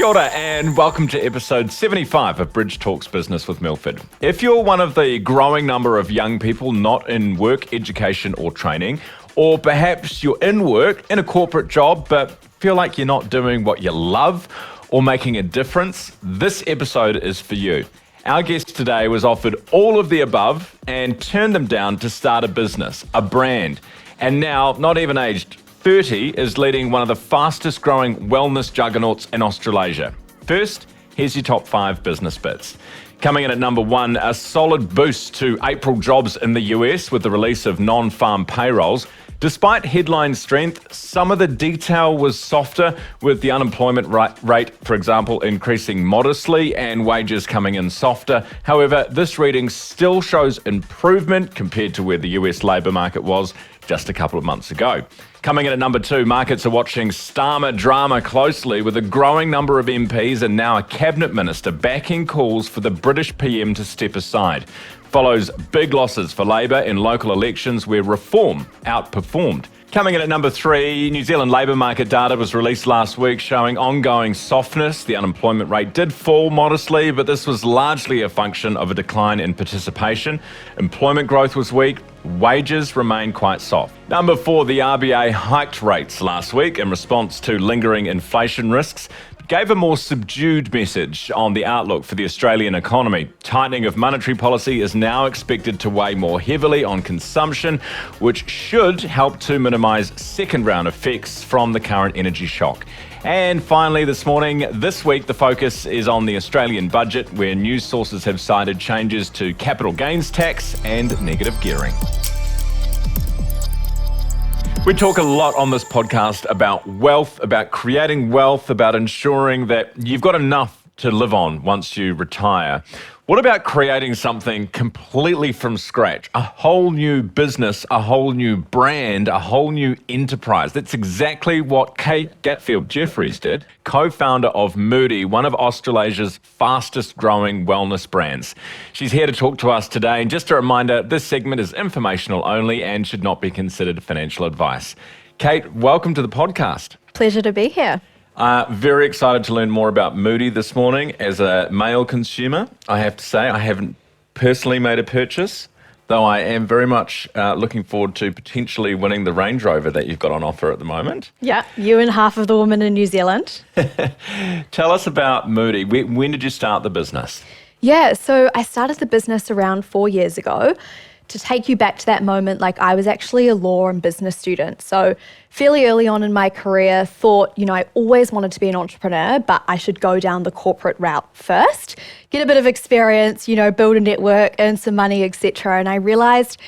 Kia ora and welcome to episode 75 of Bridge Talks Business with Milford. If you're one of the growing number of young people not in work, education or training, or perhaps you're in work, in a corporate job, but feel like you're not doing what you love or making a difference, this episode is for you. Our guest today was offered all of the above and turned them down to start a business, a brand, and now, not even aged 30, is leading one of the fastest growing wellness juggernauts in Australasia. First, here's your top 5 business bits. Coming in at number 1, a solid boost to April jobs in the US with the release of non-farm payrolls. Despite headline strength, some of the detail was softer, with the unemployment rate, for example, increasing modestly and wages coming in softer. However, this reading still shows improvement compared to where the US labour market was just a couple of months ago. Coming in at number 2, markets are watching Starmer drama closely, with a growing number of MPs and now a cabinet minister backing calls for the British PM to step aside. Follows big losses for Labour in local elections where Reform outperformed. Coming in at number 3, New Zealand labour market data was released last week showing ongoing softness. The unemployment rate did fall modestly, but this was largely a function of a decline in participation. Employment growth was weak. Wages remain quite soft. Number 4, the RBA hiked rates last week in response to lingering inflation risks, gave a more subdued message on the outlook for the Australian economy. Tightening of monetary policy is now expected to weigh more heavily on consumption, which should help to minimise second-round effects from the current energy shock. And finally, this week, the focus is on the Australian budget, where news sources have cited changes to capital gains tax and negative gearing. We talk a lot on this podcast about wealth, about creating wealth, about ensuring that you've got enough to live on once you retire. What about creating something completely from scratch? A whole new business, a whole new brand, a whole new enterprise. That's exactly what Kate Gatfield-Jeffries did, co-founder of Moody, one of Australasia's fastest growing wellness brands. She's here to talk to us today. And just a reminder, this segment is informational only and should not be considered financial advice. Kate, welcome to the podcast. Pleasure to be here. Very excited to learn more about Moody this morning. As a male consumer, I have to say I haven't personally made a purchase, though I am very much looking forward to potentially winning the Range Rover that you've got on offer at the moment. Yeah, you and half of the women in New Zealand. Tell us about Moody. When did you start the business? Yeah, so I started the business around 4 years ago. To take you back to that moment, I was actually a law and business student. So fairly early on in my career, thought, I always wanted to be an entrepreneur, but I should go down the corporate route first, get a bit of experience, build a network, earn some money, etc. And I realized,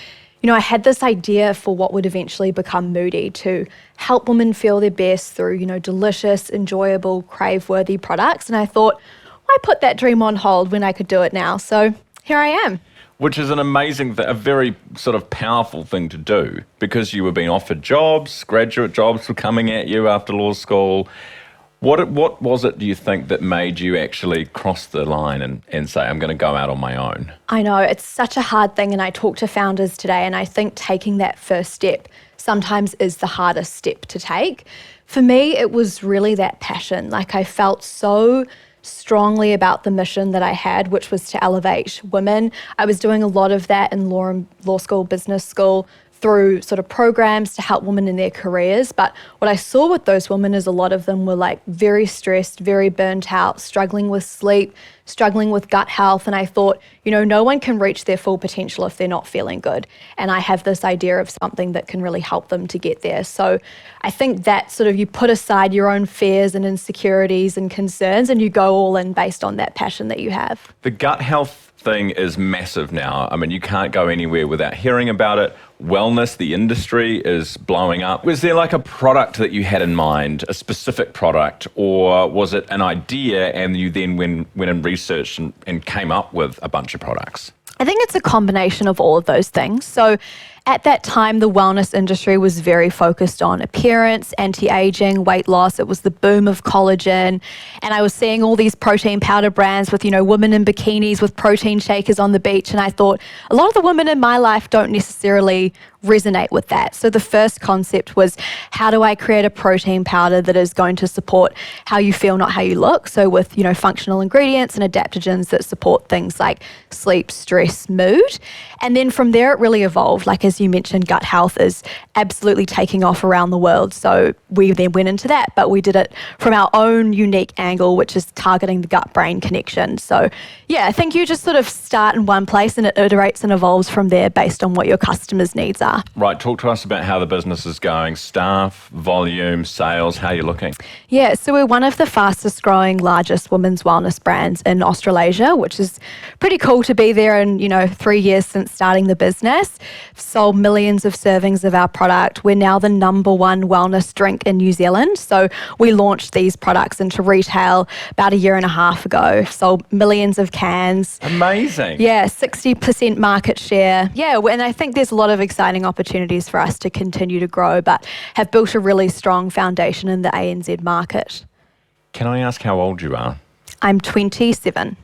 I had this idea for what would eventually become Moody, to help women feel their best through, delicious, enjoyable, crave-worthy products. And I thought, why put that dream on hold when I could do it now? So here I am. Which is an amazing, a very sort of powerful thing to do, because you were being offered jobs, graduate jobs were coming at you after law school. What was it, do you think, that made you actually cross the line and say, I'm going to go out on my own? I know, it's such a hard thing, and I talk to founders today, and I think taking that first step sometimes is the hardest step to take. For me, it was really that passion. I felt so strongly about the mission that I had, which was to elevate women. I was doing a lot of that in law school, business school, through sort of programs to help women in their careers. But what I saw with those women is a lot of them were very stressed, very burnt out, struggling with sleep, struggling with gut health. And I thought, no one can reach their full potential if they're not feeling good. And I have this idea of something that can really help them to get there. So I think that sort of, you put aside your own fears and insecurities and concerns and you go all in based on that passion that you have. The gut health thing is massive now. I mean, you can't go anywhere without hearing about it. Wellness, the industry is blowing up. Was there a product that you had in mind, a specific product, or was it an idea and you then went and researched and came up with a bunch of products? I think it's a combination of all of those things. So At that time, the wellness industry was very focused on appearance, anti-aging, weight loss. It was the boom of collagen. And I was seeing all these protein powder brands with, women in bikinis with protein shakers on the beach. And I thought, a lot of the women in my life don't necessarily resonate with that. So the first concept was, how do I create a protein powder that is going to support how you feel, not how you look? So with, functional ingredients and adaptogens that support things like sleep, stress, mood. And then from there, it really evolved. Like, as you mentioned, gut health is absolutely taking off around the world. So we then went into that, but we did it from our own unique angle, which is targeting the gut-brain connection. So yeah, I think you just sort of start in one place and it iterates and evolves from there based on what your customers' needs are. Right, talk to us about how the business is going, staff, volume, sales, how you're looking. Yeah, so we're one of the fastest growing, largest women's wellness brands in Australasia, which is pretty cool to be there in, 3 years since starting the business. Sold millions of servings of our product. We're now the number one wellness drink in New Zealand. So we launched these products into retail about a year and a half ago. Sold millions of cans. Amazing. Yeah, 60% market share. Yeah, and I think there's a lot of exciting opportunities for us to continue to grow, but have built a really strong foundation in the ANZ market. Can I ask how old you are? I'm 27.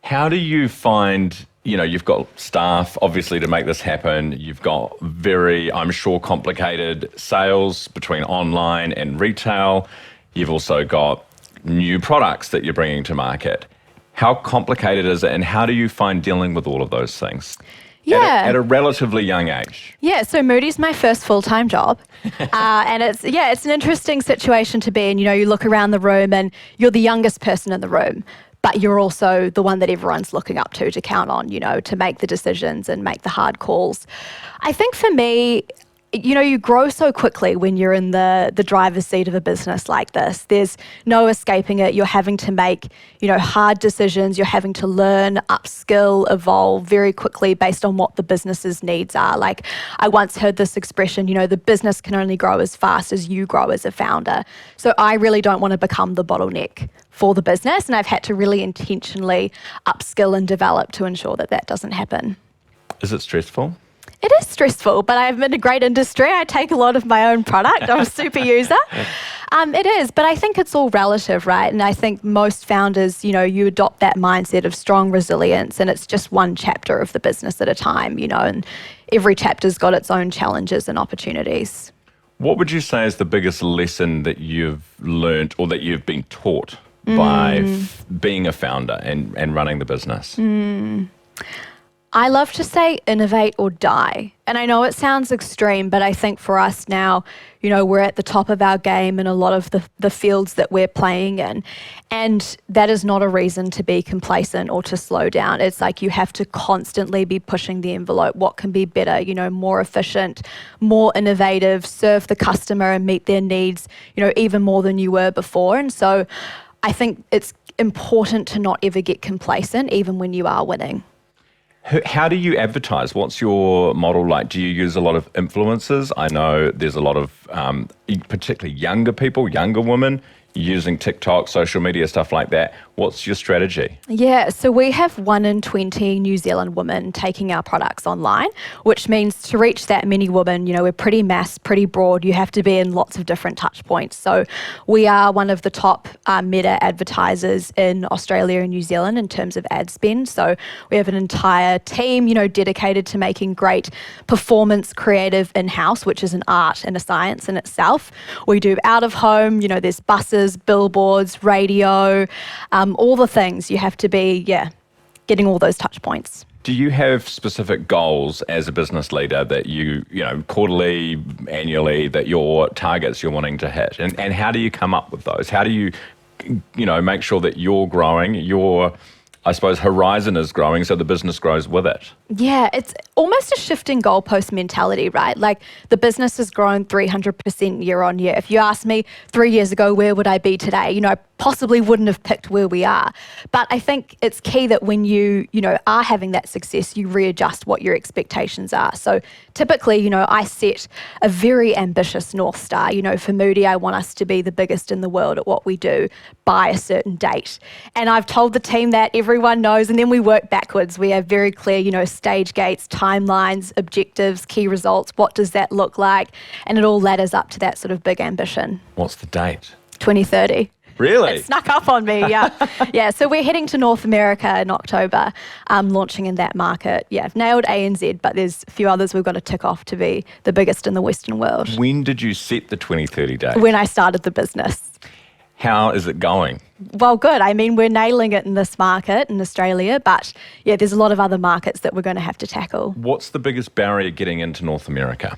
How do you find, you've got staff, obviously, to make this happen. You've got very, I'm sure, complicated sales between online and retail. You've also got new products that you're bringing to market. How complicated is it, and how do you find dealing with all of those things? Yeah. At a relatively young age. Yeah, so Moody's my first full-time job. And it's an interesting situation to be in. You look around the room and you're the youngest person in the room, but you're also the one that everyone's looking up to count on, to make the decisions and make the hard calls. I think for me, you grow so quickly when you're in the driver's seat of a business like this. There's no escaping it. You're having to make, hard decisions. You're having to learn, upskill, evolve very quickly based on what the business's needs are. Like, I once heard this expression, the business can only grow as fast as you grow as a founder. So I really don't want to become the bottleneck for the business. And I've had to really intentionally upskill and develop to ensure that that doesn't happen. Is it stressful? It is stressful, but I'm in a great industry. I take a lot of my own product. I'm a super user. It is, but I think it's all relative, right? And I think most founders, you adopt that mindset of strong resilience, and it's just one chapter of the business at a time, and every chapter's got its own challenges and opportunities. What would you say is the biggest lesson that you've learned or that you've been taught by being a founder and running the business? I love to say innovate or die. And I know it sounds extreme, but I think for us now, we're at the top of our game in a lot of the fields that we're playing in. And that is not a reason to be complacent or to slow down. It's like you have to constantly be pushing the envelope. What can be better, more efficient, more innovative, serve the customer and meet their needs, even more than you were before. And so I think it's important to not ever get complacent, even when you are winning. How do you advertise? What's your model like? Do you use a lot of influencers? I know there's a lot of particularly younger people, younger women, using TikTok, social media, stuff like that. What's your strategy? Yeah, so we have 1 in 20 New Zealand women taking our products online, which means to reach that many women, we're pretty pretty broad. You have to be in lots of different touch points. So we are one of the top meta advertisers in Australia and New Zealand in terms of ad spend. So we have an entire team, dedicated to making great performance creative in-house, which is an art and a science in itself. We do out of home, there's buses, billboards, radio, all the things. You have to be, getting all those touch points. Do you have specific goals as a business leader that you quarterly, annually, that your targets you're wanting to hit? And how do you come up with those? How do you, make sure that you're growing, your, I suppose, horizon is growing so the business grows with it? Yeah, it's almost a shifting goalpost mentality, right? Like, the business has grown 300% year on year. If you asked me 3 years ago, where would I be today? possibly wouldn't have picked where we are. But I think it's key that when you are having that success, you readjust what your expectations are. So typically, I set a very ambitious North Star. For Moody, I want us to be the biggest in the world at what we do by a certain date. And I've told the team that, everyone knows, and then we work backwards. We have very clear, stage gates, timelines, objectives, key results. What does that look like? And it all ladders up to that sort of big ambition. What's the date? 2030. Really? It snuck up on me, yeah. Yeah, so we're heading to North America in October, launching in that market. Yeah, I've nailed ANZ, but there's a few others we've got to tick off to be the biggest in the Western world. When did you set the 2030 date? When I started the business. How is it going? Well, good. I mean, we're nailing it in this market in Australia, but yeah, there's a lot of other markets that we're going to have to tackle. What's the biggest barrier getting into North America?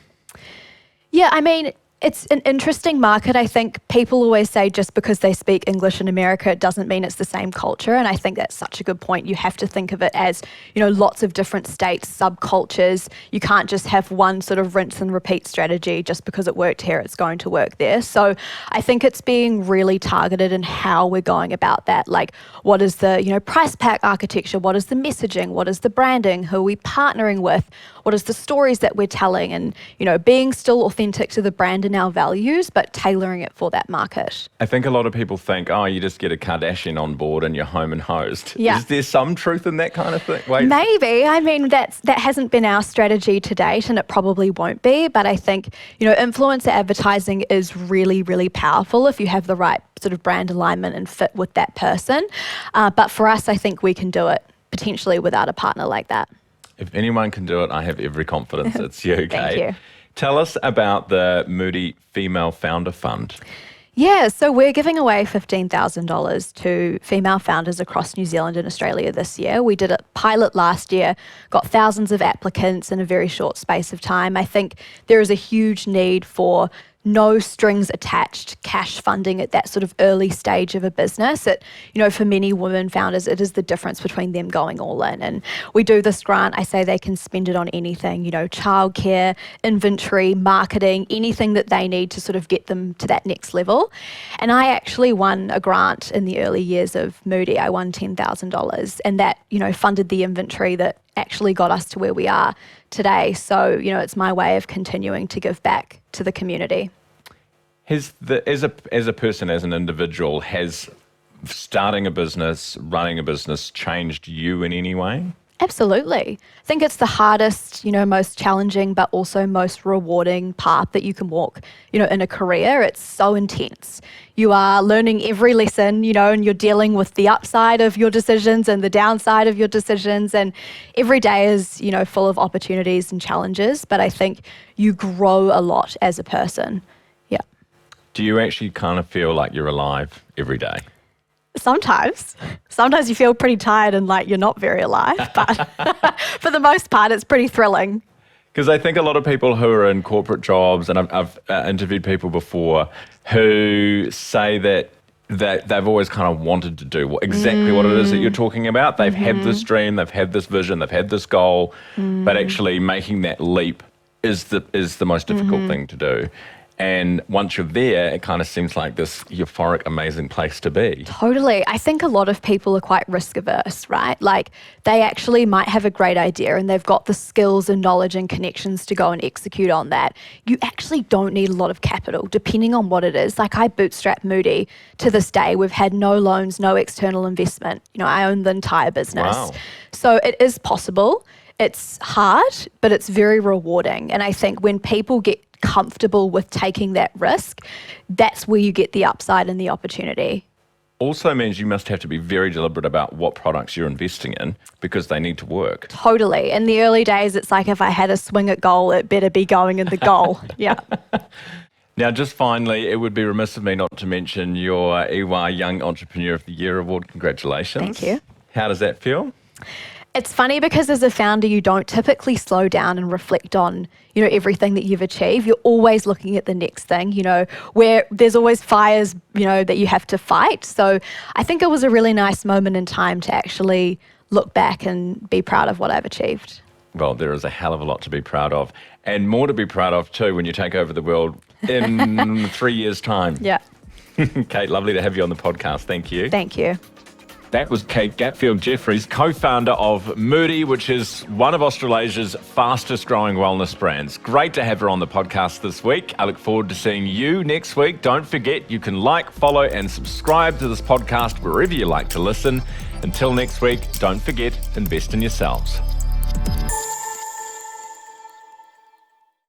Yeah, I mean, it's an interesting market. I think people always say just because they speak English in America, it doesn't mean it's the same culture. And I think that's such a good point. You have to think of it as, lots of different states, subcultures. You can't just have one sort of rinse and repeat strategy. Just because it worked here, it's going to work there. So I think it's being really targeted in how we're going about that. Like, what is the, price pack architecture? What is the messaging? What is the branding? Who are we partnering with? What is the stories that we're telling? And, being still authentic to the brand and our values, but tailoring it for that market. I think a lot of people think, you just get a Kardashian on board and you're home and hosed. Yeah. Is there some truth in that kind of thing? Wait. Maybe. I mean, that hasn't been our strategy to date, and it probably won't be. But I think, influencer advertising is really, really powerful if you have the right sort of brand alignment and fit with that person. But for us, I think we can do it potentially without a partner like that. If anyone can do it, I have every confidence it's you, Kate. Thank you. Tell us about the Moody Female Founder Fund. Yeah, so we're giving away $15,000 to female founders across New Zealand and Australia this year. We did a pilot last year, got thousands of applicants in a very short space of time. I think there is a huge need for no strings attached cash funding at that sort of early stage of a business. For many women founders, it is the difference between them going all in. And we do this grant, I say they can spend it on anything, childcare, inventory, marketing, anything that they need to sort of get them to that next level. And I actually won a grant in the early years of Moody. I won $10,000, and that, funded the inventory that actually got us to where we are today. So, it's my way of continuing to give back to the community. As a person, as an individual, has starting a business, running a business changed you in any way? Absolutely. I think it's the hardest, most challenging, but also most rewarding path that you can walk, in a career. It's so intense. You are learning every lesson, and you're dealing with the upside of your decisions and the downside of your decisions. And every day is, full of opportunities and challenges. But I think you grow a lot as a person. Yeah. Do you actually kind of feel like you're alive every day? Sometimes you feel pretty tired and like you're not very alive, but for the most part, it's pretty thrilling. Because I think a lot of people who are in corporate jobs, and I've interviewed people before who say that they've always kind of wanted to do exactly what it is that you're talking about. They've had this dream, they've had this vision, they've had this goal, but actually making that leap is the most difficult thing to do. And once you're there, it kind of seems like this euphoric, amazing place to be. Totally. I think a lot of people are quite risk averse, right? Like they actually might have a great idea and they've got the skills and knowledge and connections to go and execute on that. You actually don't need a lot of capital, depending on what it is. Like I bootstrap Moody to this day. We've had no loans, no external investment. I own the entire business. Wow. So it is possible. It's hard, but it's very rewarding. And I think when people get comfortable with taking that risk, that's where you get the upside and the opportunity. Also means you must have to be very deliberate about what products you're investing in because they need to work. Totally. In the early days, it's like if I had a swing at goal, it better be going in the goal. Yeah. Now, just finally, it would be remiss of me not to mention your EY Young Entrepreneur of the Year award. Congratulations. Thank you. How does that feel? It's funny because as a founder, you don't typically slow down and reflect on, everything that you've achieved. You're always looking at the next thing, where there's always fires, that you have to fight. So I think it was a really nice moment in time to actually look back and be proud of what I've achieved. Well, there is a hell of a lot to be proud of, and more to be proud of too when you take over the world in 3 years' time. Yeah. Kate, lovely to have you on the podcast. Thank you. Thank you. That was Kate Gatfield-Jeffries, co-founder of Moody, which is one of Australasia's fastest growing wellness brands. Great to have her on the podcast this week. I look forward to seeing you next week. Don't forget, you can like, follow and subscribe to this podcast wherever you like to listen. Until next week, don't forget, invest in yourselves.